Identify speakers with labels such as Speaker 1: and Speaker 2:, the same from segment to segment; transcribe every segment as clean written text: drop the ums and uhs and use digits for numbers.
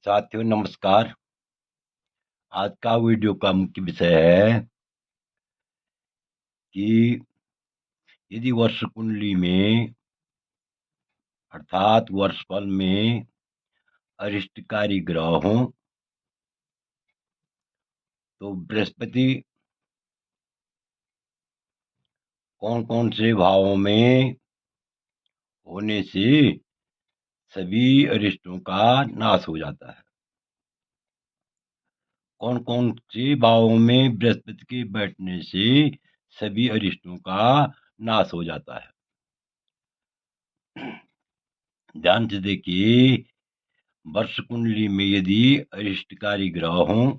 Speaker 1: साथियों नमस्कार। आज का वीडियो का मुख्य विषय है कि यदि वर्ष कुंडली में अर्थात वर्षफल में अरिष्टकारी ग्रह हों तो बृहस्पति कौन कौन से भावों में होने से सभी अरिष्टों का नाश हो जाता है। कौन कौन से भावों में बृहस्पति के बैठने से सभी अरिष्टों का नाश हो जाता है। ध्यान से देखिए, वर्ष कुंडली में यदि अरिष्टकारी ग्रह हों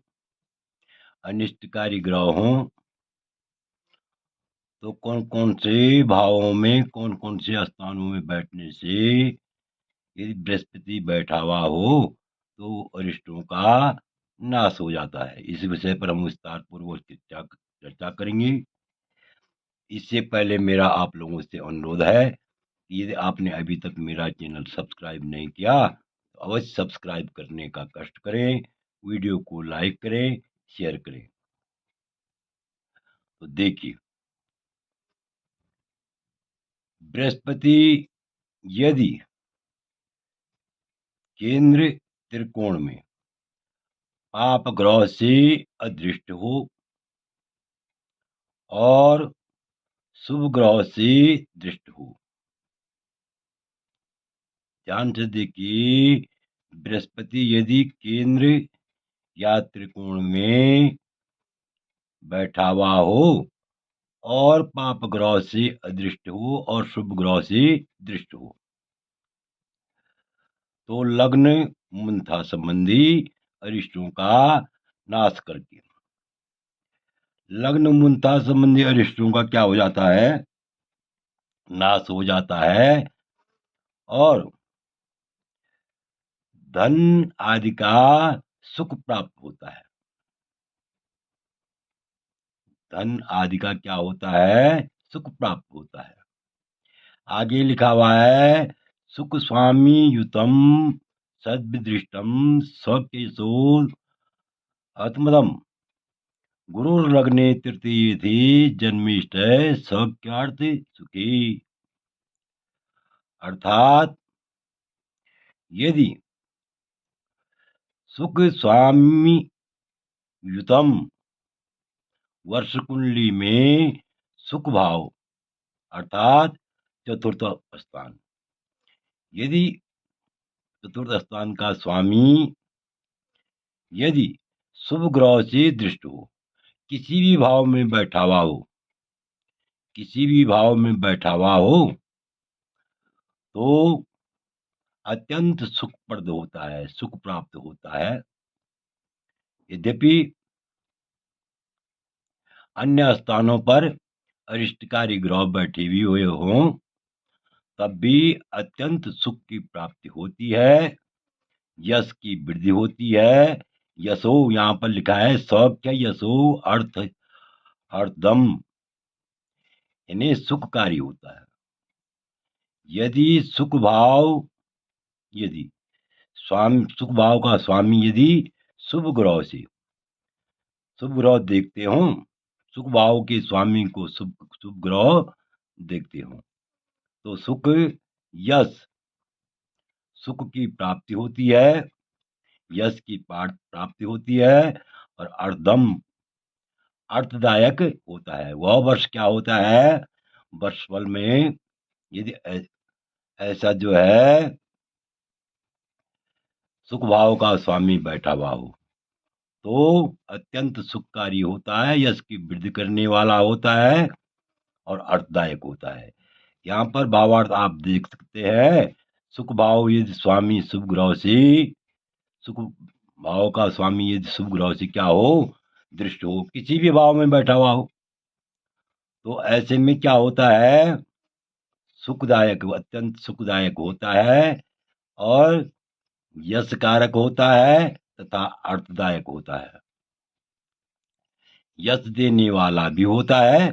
Speaker 1: अनिष्टकारी ग्रह हों तो कौन कौन से भावों में कौन कौन से स्थानों में बैठने से यदि बृहस्पति बैठा हुआ हो तो अरिष्टों का नाश हो जाता है। इस विषय पर हम विस्तार पूर्वक चर्चा करेंगे। इससे पहले मेरा आप लोगों से अनुरोध है कि यदि आपने अभी तक मेरा चैनल सब्सक्राइब नहीं किया तो अवश्य सब्सक्राइब करने का कष्ट करें, वीडियो को लाइक करें, शेयर करें। तो देखिए, बृहस्पति यदि केंद्र त्रिकोण में पाप ग्रह से अदृष्ट हो और शुभ ग्रह से दृष्ट हो। ध्यान से देखिए, बृहस्पति यदि केंद्र या त्रिकोण में बैठा हुआ हो और पाप ग्रह से अदृष्ट हो और शुभ ग्रह से दृष्ट हो तो लग्न मूलतः संबंधी अरिष्टों का नाश करके लग्न मूलतः संबंधी अरिष्टों का क्या हो जाता है, नाश हो जाता है और धन आदि का सुख प्राप्त होता है। धन आदि का क्या होता है, सुख प्राप्त होता है। आगे लिखा हुआ है, सुख स्वामी युतम सद्विदृष्टम स्वकेशो आत्मदम गुरुर्लग्ने तृतीय थी जन्मिष्ठ सौख्यार्थ सुखी। अर्थात यदि सुख स्वामी युतम वर्ष कुंडली में सुख भाव अर्थात चतुर्थ स्थान, यदि चतुर्थ स्थान का स्वामी यदि शुभ ग्रह से दृष्ट हो, किसी भी भाव में बैठा हुआ हो, किसी भी भाव में बैठा हुआ हो तो अत्यंत सुखप्रद होता है, सुख प्राप्त होता है। यद्यपि अन्य स्थानों पर अरिष्टकारी ग्रह बैठे भी हुए हों तब भी अत्यंत सुख की प्राप्ति होती है, यश की वृद्धि होती है। यशो यहाँ पर लिखा है सौख्य यशो अर्थ अर्थदम, यानी सुखकारी होता है। यदि सुख भाव यदि स्वामी सुख भाव का स्वामी यदि शुभ ग्रह से शुभ ग्रह देखते हो, सुख भाव के स्वामी को शुभ शुभ ग्रह देखते हो तो सुख यश सुख की प्राप्ति होती है, यश की प्राप्ति होती है और अर्धम अर्थदायक होता है। वह वर्ष क्या होता है, वर्षफल में यदि ऐसा जो है सुख भाव का स्वामी बैठा हुआ हो तो अत्यंत सुखकारी होता है, यश की वृद्धि करने वाला होता है और अर्थदायक होता है। यहाँ पर भावार्थ आप देख सकते हैं, सुख भाव यदि स्वामी शुभ ग्रह से सुख भाव का स्वामी यदि शुभ ग्रह से क्या हो, दृष्ट हो, किसी भी भाव में बैठा हुआ हो तो ऐसे में क्या होता है, सुखदायक अत्यंत सुखदायक होता है और यश कारक होता है तथा अर्थदायक होता है। यश देने वाला भी होता है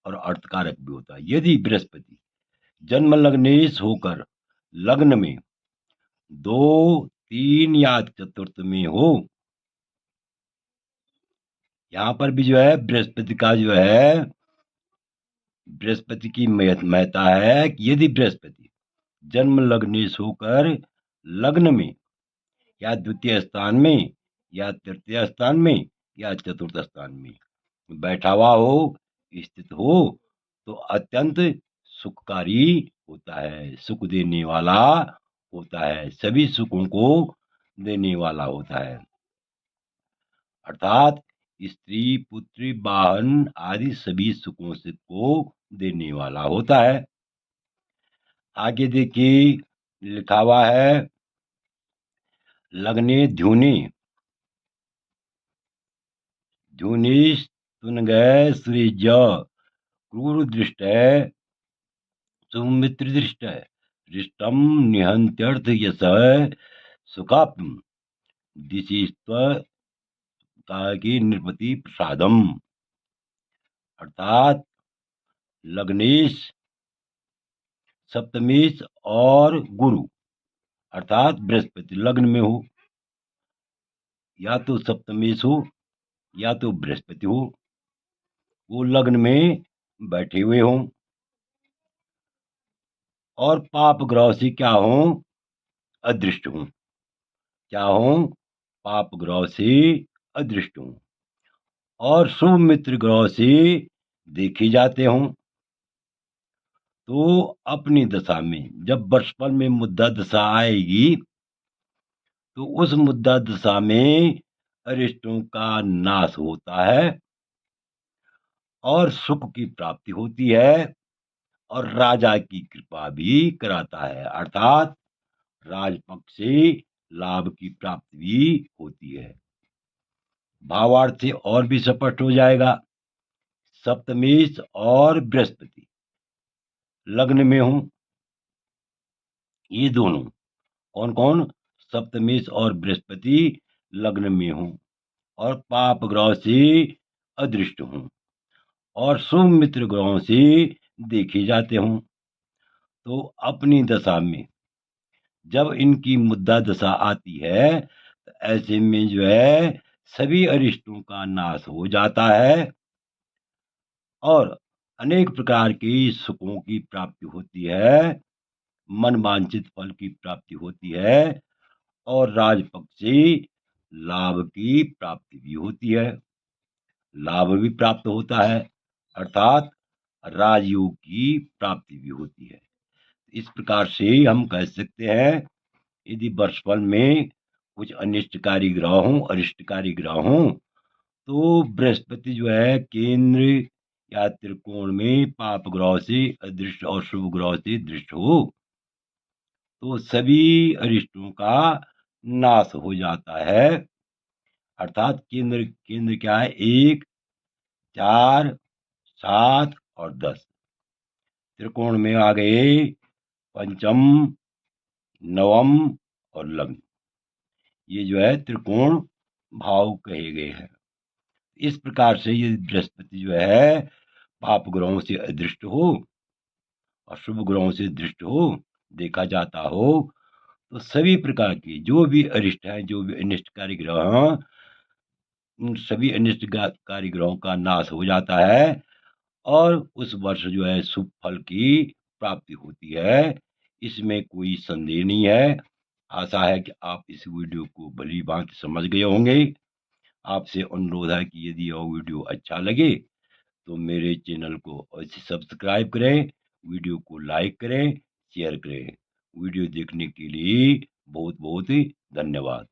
Speaker 1: और अर्थकारक भी होता है। यदि बृहस्पति जन्म लग्नेश होकर लग्न में 2, 3 या चतुर्थ में हो। यहाँ पर भी जो है बृहस्पति का जो है, बृहस्पति की महत्ता है कि यदि बृहस्पति जन्म लग्नेश होकर लग्न में या द्वितीय स्थान में या तृतीय स्थान में या चतुर्थ स्थान में बैठा हुआ हो, स्थित हो, तो अत्यंत सुखकारी होता है, सुख देने वाला होता है, सभी सुखों को देने वाला होता है। अर्थात स्त्री, पुत्री, वाहन आदि सभी सुखों से को देने वाला होता है। आगे देखिए लिखा हुआ है लग्ने ध्युनि, ध्युनिश तुनग सूर्य क्रूर दृष्ट सुमित्र दृष्ट दृष्टम निहंत्यर्थ यश सुखाप दिशिस्व की नृपति प्रसादम। अर्थात लग्नेश, सप्तमेश और गुरु अर्थात बृहस्पति लग्न में हो, या तो सप्तमेश हो या तो बृहस्पति हो, वो लग्न में बैठे हुए हों और पाप ग्रह से क्या हों, अदृष्ट हों। क्या हों, पाप ग्रह से अदृष्ट हों और शुभ मित्र ग्रह से देखे जाते हों। तो अपनी दशा में जब वर्षफल में मुद्दा दशा आएगी तो उस मुद्दा दशा में अरिष्टों का नाश होता है और सुख की प्राप्ति होती है और राजा की कृपा भी कराता है, अर्थात राजपक्ष से लाभ की प्राप्ति भी होती है। भावार्थ से और भी स्पष्ट हो जाएगा। सप्तमेश और बृहस्पति लग्न में हूं, ये दोनों कौन कौन, सप्तमेश और बृहस्पति लग्न में हूं और पाप ग्रह से अदृष्ट हूं और शुभ मित्र ग्रहों से देखे जाते हूं। तो अपनी दशा में जब इनकी मुद्दा दशा आती है तो ऐसे में जो है सभी अरिष्टों का नाश हो जाता है और अनेक प्रकार के सुखों की प्राप्ति होती है, मन वांछित फल की प्राप्ति होती है और राजपक्ष से लाभ की प्राप्ति भी होती है, लाभ भी प्राप्त होता है, अर्थात राजयोग की प्राप्ति भी होती है। इस प्रकार से हम कह सकते हैं यदि वर्षफल में कुछ अनिष्टकारी ग्रह हों, अरिष्टकारी ग्रह हों, तो बृहस्पति जो है केंद्र या त्रिकोण में पाप ग्रह से अदृष्ट और शुभ ग्रह से दृष्ट हो तो सभी अरिष्टों का नाश हो जाता है। अर्थात केंद्र केंद्र क्या है, 1, 4, 7 और 10 त्रिकोण में आ गए पंचम, नवम और लग्न, ये जो है त्रिकोण भाव कहे गए हैं। इस प्रकार से ये बृहस्पति जो है पाप ग्रहों से अदृष्ट हो और शुभ ग्रहों से दृष्ट हो देखा जाता हो तो सभी प्रकार की जो भी अरिष्ट हैं, जो भी अनिष्टकारी ग्रह हैं, उन सभी अनिष्टकारी ग्रहों का नाश हो जाता है और उस वर्ष जो है शुभ फल की प्राप्ति होती है। इसमें कोई संदेह नहीं है। आशा है कि आप इस वीडियो को भली भांति समझ गए होंगे। आपसे अनुरोध है कि यदि यह वीडियो अच्छा लगे तो मेरे चैनल को अवश्य सब्सक्राइब करें, वीडियो को लाइक करें, शेयर करें। वीडियो देखने के लिए बहुत बहुत धन्यवाद।